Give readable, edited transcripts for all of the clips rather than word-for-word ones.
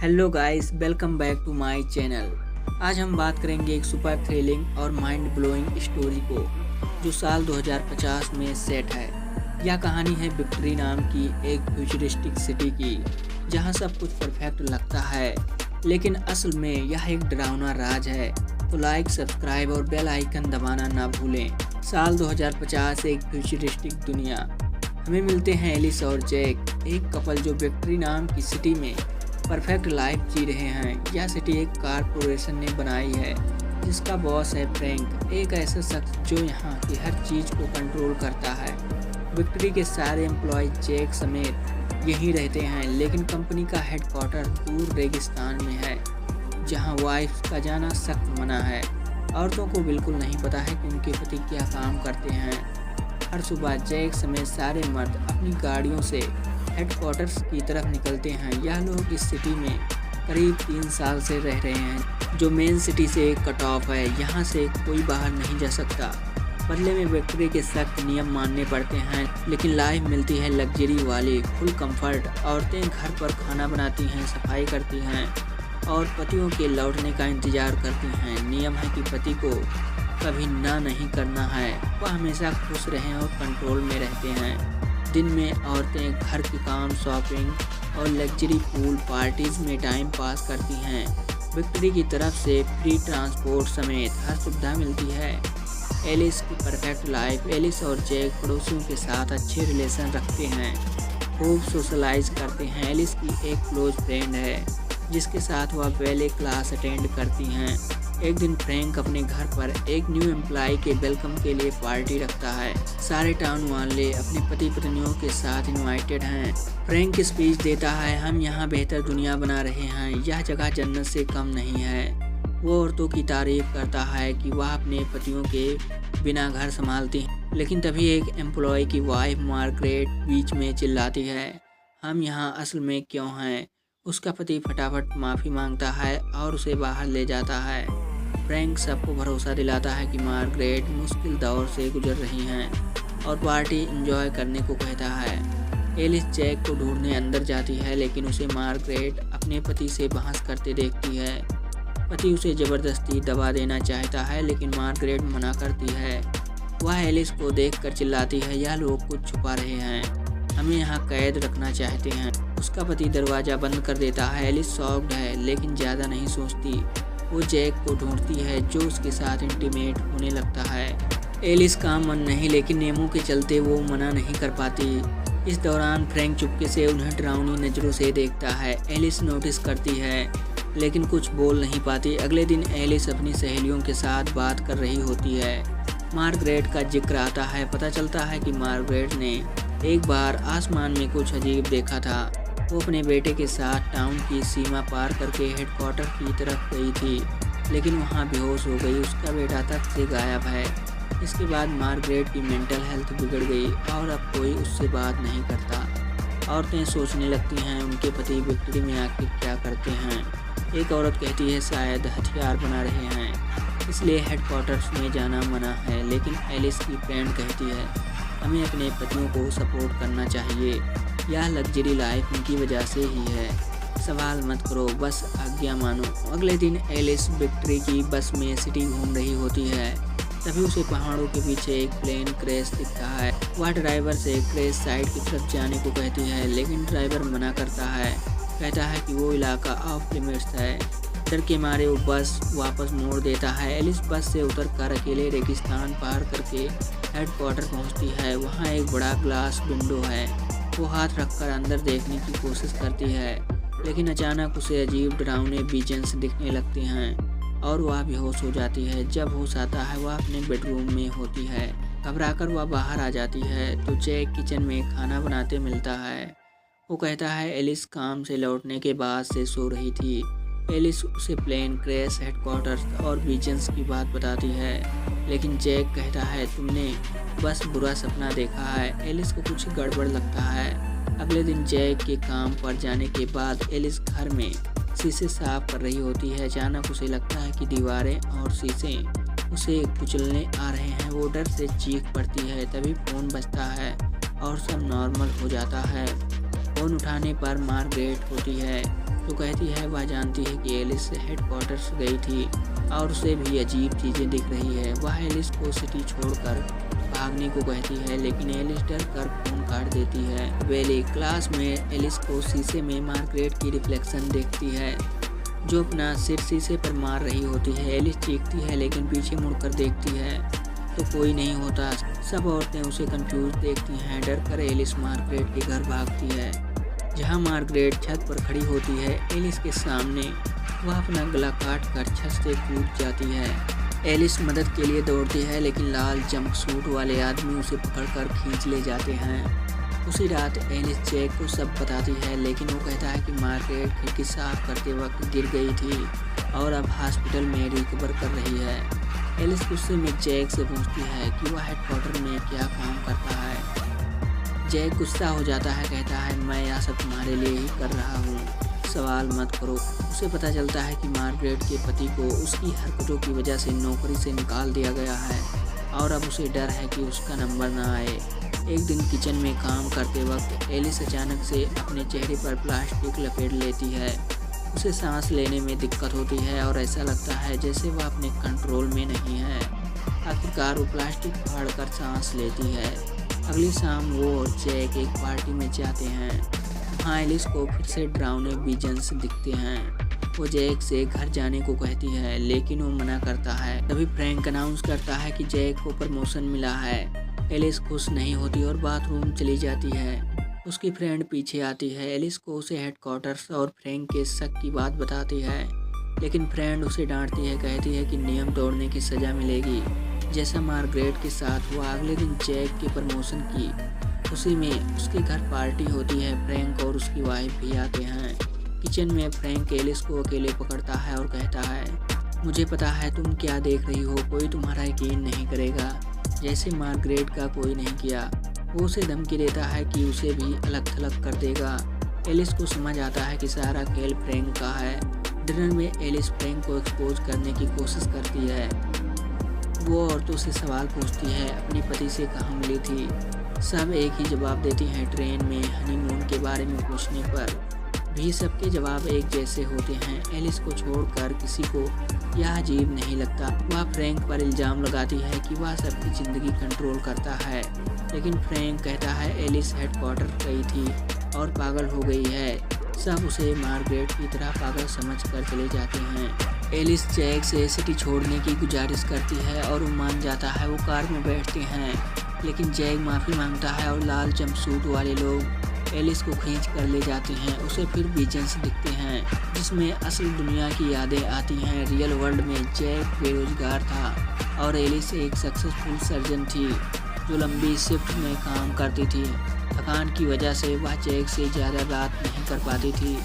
Hello guys, welcome back to my channel. आज हम बात करेंगे एक सुपर थ्रिलिंग और माइंड ब्लोइंग स्टोरी को जो साल 2050 में सेट है। यह कहानी है विक्ट्री नाम की एक फ्यूचरिस्टिक सिटी की, जहां सब कुछ परफेक्ट लगता है, लेकिन असल में यह एक डरावना राज है। तो लाइक, सब्सक्राइब और बेल आइकन दबाना ना भूलें। साल 2050 एक फ्यूचरिस्टिक दुनिया। हमें मिलते हैं एलिस और जैक, एक कपल जो विक्ट्री नाम की सिटी में परफेक्ट लाइफ जी रहे हैं। यह सिटी एक कारपोरेशन ने बनाई है जिसका बॉस है फ्रैंक, एक ऐसा शख्स जो यहाँ की हर चीज़ को कंट्रोल करता है। विक्ट्री के सारे एम्प्लॉय जैक समेत यहीं रहते हैं, लेकिन कंपनी का हेडक्वार्टर दूर रेगिस्तान में है जहाँ वाइफ का जाना सख्त मना है। औरतों को बिल्कुल नहीं पता है कि उनके पति क्या काम करते हैं। हर सुबह जैक समेत सारे मर्द अपनी गाड़ियों से हेडक्वार्टर्स की तरफ निकलते हैं। यह लोग इस सिटी में करीब 3 साल से रह रहे हैं, जो मेन सिटी से कट ऑफ है। यहाँ से कोई बाहर नहीं जा सकता। बदले में विक्ट्री के सख्त नियम मानने पड़ते हैं, लेकिन लाइफ मिलती है लग्जरी वाली, फुल कंफर्ट। औरतें घर पर खाना बनाती हैं, सफाई करती हैं और पतियों के लौटने का इंतज़ार करती हैं। नियम है कि पति को कभी ना नहीं करना है, वह हमेशा खुश रहें और कंट्रोल में रहते हैं। दिन में औरतें घर के काम, शॉपिंग और लग्जरी पूल पार्टीज़ में टाइम पास करती हैं। विक्ट्री की तरफ से फ्री ट्रांसपोर्ट समेत हर सुविधा मिलती है। एलिस की परफेक्ट लाइफ। एलिस और जैक पड़ोसियों के साथ अच्छे रिलेशन रखते हैं, खूब सोशलाइज करते हैं। एलिस की एक क्लोज फ्रेंड है जिसके साथ वह बैले क्लास अटेंड करती हैं। एक दिन फ्रैंक अपने घर पर एक न्यू एम्प्लॉय के वेलकम के लिए पार्टी रखता है। सारे टाउन वाले अपने पति पत्नियों के साथ इनवाइटेड हैं। फ्रैंक स्पीच देता है, हम यहाँ बेहतर दुनिया बना रहे हैं, यह जगह जन्नत से कम नहीं है। वो औरतों की तारीफ करता है कि वह अपने पतियों के बिना घर संभालती हैं, लेकिन तभी एक एम्प्लॉय की वाइफ मार्गरेट बीच में चिल्लाती है, हम यहाँ असल में क्यों हैं। उसका पति फटाफट माफ़ी मांगता है और उसे बाहर ले जाता है। फ्रैंक सबको भरोसा दिलाता है कि मार्गरेट मुश्किल दौर से गुजर रही हैं और पार्टी एंजॉय करने को कहता है। एलिस जैक को ढूंढने अंदर जाती है, लेकिन उसे मार्गरेट अपने पति से बहस करते देखती है। पति उसे ज़बरदस्ती दबा देना चाहता है, लेकिन मार्गरेट मना करती है। वह एलिस को देखकर चिल्लाती है, यह लोग कुछ छुपा रहे हैं, हमें यहाँ कैद रखना चाहते हैं। उसका पति दरवाज़ा बंद कर देता है। एलिस शॉक्ड है, लेकिन ज़्यादा नहीं सोचती। वो जैक को ढूंढती है जो उसके साथ इंटीमेट होने लगता है। एलिस का मन नहीं, लेकिन नेमो के चलते वो मना नहीं कर पाती। इस दौरान फ्रैंक चुपके से उन्हें डरावनी नज़रों से देखता है। एलिस नोटिस करती है, लेकिन कुछ बोल नहीं पाती। अगले दिन एलिस अपनी सहेलियों के साथ बात कर रही होती है। मार्गरेट का जिक्र आता है। पता चलता है कि मार्गरेट ने एक बार आसमान में कुछ अजीब देखा था। वो अपने बेटे के साथ टाउन की सीमा पार करके हेडक्वार्टर की तरफ गई थी, लेकिन वहाँ बेहोश हो गई। उसका बेटा तक से गायब है। इसके बाद मार्गरेट की मेंटल हेल्थ बिगड़ गई और अब कोई उससे बात नहीं करता। औरतें सोचने लगती हैं उनके पति विक्ट्री में आखिर क्या करते हैं। एक औरत कहती है शायद हथियार बना रहे हैं, इसलिए हेडक्वार्टर्स में जाना मना है। लेकिन एलिस की फ्रेंड कहती है हमें अपने पतियों को सपोर्ट करना चाहिए, यह लग्जरी लाइफ उनकी वजह से ही है। सवाल मत करो, बस आज्ञा मानो। अगले दिन एलिस विक्ट्री की बस में सिटी घूम रही होती है, तभी उसे पहाड़ों के पीछे एक प्लेन क्रैश दिखता है। वह ड्राइवर से क्रैश साइड की तरफ जाने को कहती है, लेकिन ड्राइवर मना करता है, कहता है कि वो इलाका ऑफ लिमिट्स है। डर के मारे वो बस वापस मोड़ देता है। एलिस बस से उतरकर अकेले रेगिस्तान पार करके हेडक्वार्टर पहुंचती है। वहां एक बड़ा ग्लास विंडो है। वो हाथ रखकर अंदर देखने की कोशिश करती है, लेकिन अचानक उसे अजीब डरावने विजन्स दिखने लगते हैं और वह बेहोश हो जाती है। जब होश आता है वह अपने बेडरूम में होती है। घबराकर वह बाहर आ जाती है तो जैक किचन में खाना बनाते मिलता है। वो कहता है एलिस काम से लौटने के बाद से सो रही थी। एलिस उसे प्लेन क्रैश, हेडक्वार्टर्स और विजन्स की बात बताती है, लेकिन जैक कहता है तुमने बस बुरा सपना देखा है। एलिस को कुछ गड़बड़ लगता है। अगले दिन जैक के काम पर जाने के बाद एलिस घर में शीशे साफ कर रही होती है। अचानक उसे लगता है कि दीवारें और शीशे उसे कुचलने आ रहे हैं। वो डर से चीख पड़ती है। तभी फ़ोन बजता है और सब नॉर्मल हो जाता है। फ़ोन उठाने पर मार्गरेट होती है। तो कहती है वह जानती है कि एलिस हेडक्वार्टर्स गई थी और उसे भी अजीब चीज़ें दिख रही है। वह एलिस को सिटी छोड़कर भागने को कहती है, लेकिन एलिस डर कर फोन काट देती है। वेली क्लास में एलिस को शीशे में मार्गरेट की रिफ्लेक्शन देखती है जो अपना सिर शीशे पर मार रही होती है। एलिस चीखती है लेकिन पीछे मुड़कर देखती है तो कोई नहीं होता। सब औरतें उसे कंफ्यूज देखती हैं। डर कर एलिस मार्गरेट के घर भागती है जहां मार्गरेट छत पर खड़ी होती है एलिस के सामने। वह अपना गला काट कर छत से कूद जाती है। एलिस मदद के लिए दौड़ती है लेकिन लाल जंपसूट वाले आदमी उसे पकड़कर खींच ले जाते हैं। उसी रात एलिस जैक को सब बताती है, लेकिन वो कहता है कि मार्गरेट खिड़की साफ करते वक्त गिर गई थी और अब हॉस्पिटल में रिकवर कर रही है। एलिस गुस्से में जैक से पूछती है कि वह हेडक्वार्टर में क्या काम करता है। जैक गुस्सा हो जाता है, कहता है मैं यह सब तुम्हारे लिए ही कर रहा हूँ, सवाल मत करो। उसे पता चलता है कि मार्गरेट के पति को उसकी हरकतों की वजह से नौकरी से निकाल दिया गया है और अब उसे डर है कि उसका नंबर ना आए। एक दिन किचन में काम करते वक्त एलिस अचानक से अपने चेहरे पर प्लास्टिक लपेट लेती है। उसे सांस लेने में दिक्कत होती है और ऐसा लगता है जैसे वह अपने कंट्रोल में नहीं है। आखिरकार वो प्लास्टिक फाड़कर सांस लेती है। अगली शाम वो और जैक एक पार्टी में जाते हैं। वहाँ एलिस को फिर से डरावने विजन्स दिखते हैं। वो जैक से घर जाने को कहती है लेकिन वो मना करता है। तभी फ्रैंक अनाउंस करता है कि जैक को प्रमोशन मिला है। एलिस खुश नहीं होती और बाथरूम चली जाती है। उसकी फ्रेंड पीछे आती है। एलिस को उसे हेडक्वार्टर्स और फ्रैंक के शक की बात बताती है, लेकिन फ्रेंड उसे डांटती है, कहती है कि नियम तोड़ने की सज़ा मिलेगी। जैसा मार्गरेट के साथ हुआ, अगले दिन जैक के प्रमोशन की खुशी में उसके घर पार्टी होती है। फ्रैंक और उसकी वाइफ भी आते हैं। किचन में फ्रैंक एलिस को अकेले पकड़ता है और कहता है मुझे पता है तुम क्या देख रही हो, कोई तुम्हारा यकीन नहीं करेगा जैसे मार्गरेट का कोई नहीं किया। वो उसे धमकी देता है कि उसे भी अलग थलग कर देगा। एलिस को समझ आता है कि सारा खेल फ्रैंक का है। डिनर में एलिस फ्रैंक को एक्सपोज करने की कोशिश करती है। वो औरतों से सवाल पूछती है अपने पति से कहाँ मिली थी। सब एक ही जवाब देती हैं। ट्रेन में हनीमून के बारे में पूछने पर भी सबके जवाब एक जैसे होते हैं। एलिस को छोड़कर किसी को यह अजीब नहीं लगता। वह फ्रैंक पर इल्ज़ाम लगाती है कि वह सबकी ज़िंदगी कंट्रोल करता है, लेकिन फ्रैंक कहता है एलिस हेडक्वार्टर गई थी और पागल हो गई है। सब उसे मार्गरेट की तरह पागल समझकर चले जाते हैं। एलिस जैक से सिटी छोड़ने की गुजारिश करती है और वो मान जाता है। वो कार में बैठते हैं लेकिन जैक माफ़ी मांगता है और लाल जंपसूट वाले लोग एलिस को खींच कर ले जाते हैं। उसे फिर विजन्स दिखते हैं जिसमें असल दुनिया की यादें आती हैं। रियल वर्ल्ड में जैक बेरोजगार था और एलिस एक सक्सेसफुल सर्जन थी जो लंबी शिफ्ट में काम करती थी। थकान की वजह से वह जैक से ज़्यादा बात नहीं कर पाती थी।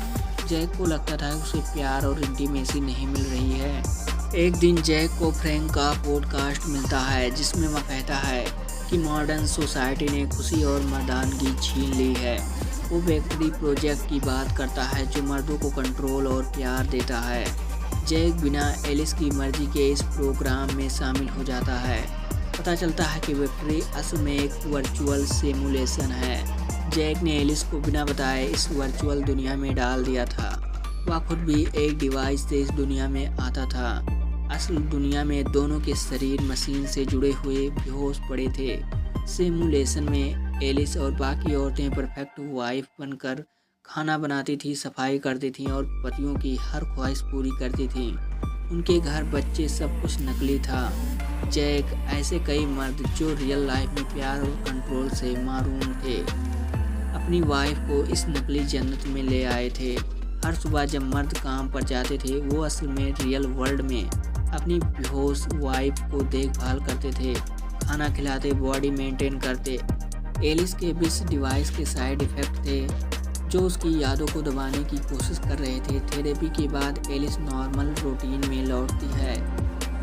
जैक को लगता था उसे प्यार और इंटीमेसी नहीं मिल रही है। एक दिन जैक को फ्रैंक का पॉडकास्ट मिलता है जिसमें वह कहता है कि मॉडर्न सोसाइटी ने खुशी और मर्दानगी छीन ली है। वो बेकरी प्रोजेक्ट की बात करता है जो मर्दों को कंट्रोल और प्यार देता है। जैक बिना एलिस की मर्जी के इस प्रोग्राम में शामिल हो जाता है। पता चलता है कि बेकरी असल में एक वर्चुअल सिमुलेशन है। जैक ने एलिस को बिना बताए इस वर्चुअल दुनिया में डाल दिया था। वह खुद भी एक डिवाइस से इस दुनिया में आता था। असल दुनिया में दोनों के शरीर मशीन से जुड़े हुए बेहोश पड़े थे। सिमुलेशन में एलिस और बाकी औरतें परफेक्ट वाइफ बनकर खाना बनाती थी, सफाई करती थीं और पतियों की हर ख्वाहिश पूरी करती थीं। उनके घर, बच्चे, सब कुछ नकली था। जैक ऐसे कई मर्द जो रियल लाइफ में प्यार और कंट्रोल से मारूम थे अपनी वाइफ को इस नकली जन्नत में ले आए थे। हर सुबह जब मर्द काम पर जाते थे वो असल में रियल वर्ल्ड में अपनी बेहोश वाइफ को देखभाल करते थे, खाना खिलाते, बॉडी मेंटेन करते। एलिस के इस डिवाइस के साइड इफ़ेक्ट थे जो उसकी यादों को दबाने की कोशिश कर रहे थे। थेरेपी के बाद एलिस नॉर्मल रूटीन में लौटती है,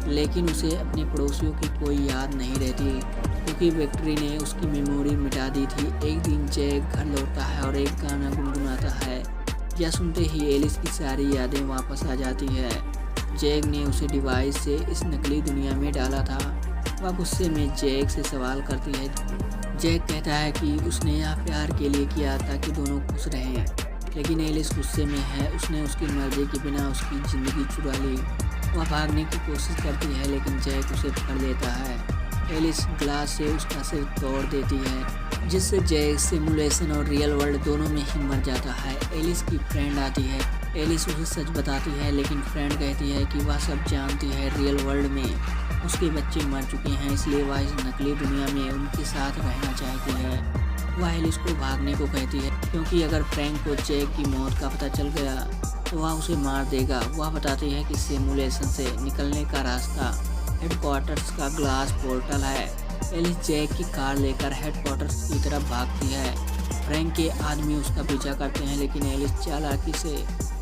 लेकिन उसे अपने पड़ोसियों की कोई याद नहीं रहती क्योंकि बैक्ट्री ने उसकी मेमोरी मिटा दी थी। एक दिन जैक घर लौटता है और एक गाना गुनगुनाता है। यह सुनते ही एलिस की सारी यादें वापस आ जाती है। जैक ने उसे डिवाइस से इस नकली दुनिया में डाला था। वह गुस्से में जैक से सवाल करती है। जैक कहता है कि उसने यह प्यार के लिए किया ताकि दोनों खुश रहें, लेकिन एलिस गुस्से में है। उसने उसकी मर्जी के बिना उसकी ज़िंदगी चुरा ली। वह भागने की कोशिश करती है लेकिन जैक उसे पकड़ लेता है। एलिस ग्लास से उसका सिर तोड़ देती है, जिससे जैक सिमुलेशन और रियल वर्ल्ड दोनों में ही मर जाता है। एलिस की फ्रेंड आती है। एलिस उसे सच बताती है लेकिन फ्रेंड कहती है कि वह सब जानती है। रियल वर्ल्ड में उसके बच्चे मर चुके हैं, इसलिए वह इस नकली दुनिया में उनके साथ रहना चाहती है। वह एलिस को भागने को कहती है क्योंकि अगर फ्रैंक को जैक की मौत का पता चल गया तो वह उसे मार देगा। वह बताती है कि सिमुलेशन से निकलने का रास्ता हेडक्वार्टर्स का ग्लास पोर्टल है। एलिस जैक की कार लेकर हेडक्वार्टर्स की तरफ भागती है। फ्रैंक के आदमी उसका पीछा करते हैं लेकिन एलिस चालाकी से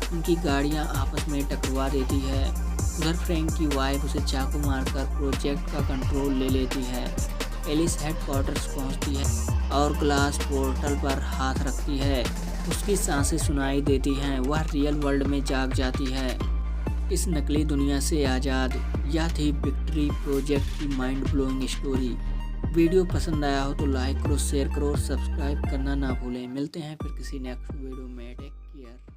उनकी गाड़ियां आपस में टकरा देती है। उधर फ्रैंक की वाइफ उसे चाकू मारकर प्रोजेक्ट का कंट्रोल ले लेती है। एलिस हेडक्वार्टर्स पहुंचती है और ग्लास पोर्टल पर हाथ रखती है। उसकी सांसें सुनाई देती हैं। वह रियल वर्ल्ड में जाग जाती है, इस नकली दुनिया से आज़ाद। यह थी विक्ट्री प्रोजेक्ट की माइंड ब्लोइंग स्टोरी। वीडियो पसंद आया हो तो लाइक करो, शेयर करो और सब्सक्राइब करना ना भूलें। मिलते हैं फिर किसी नेक्स्ट वीडियो में। Take care.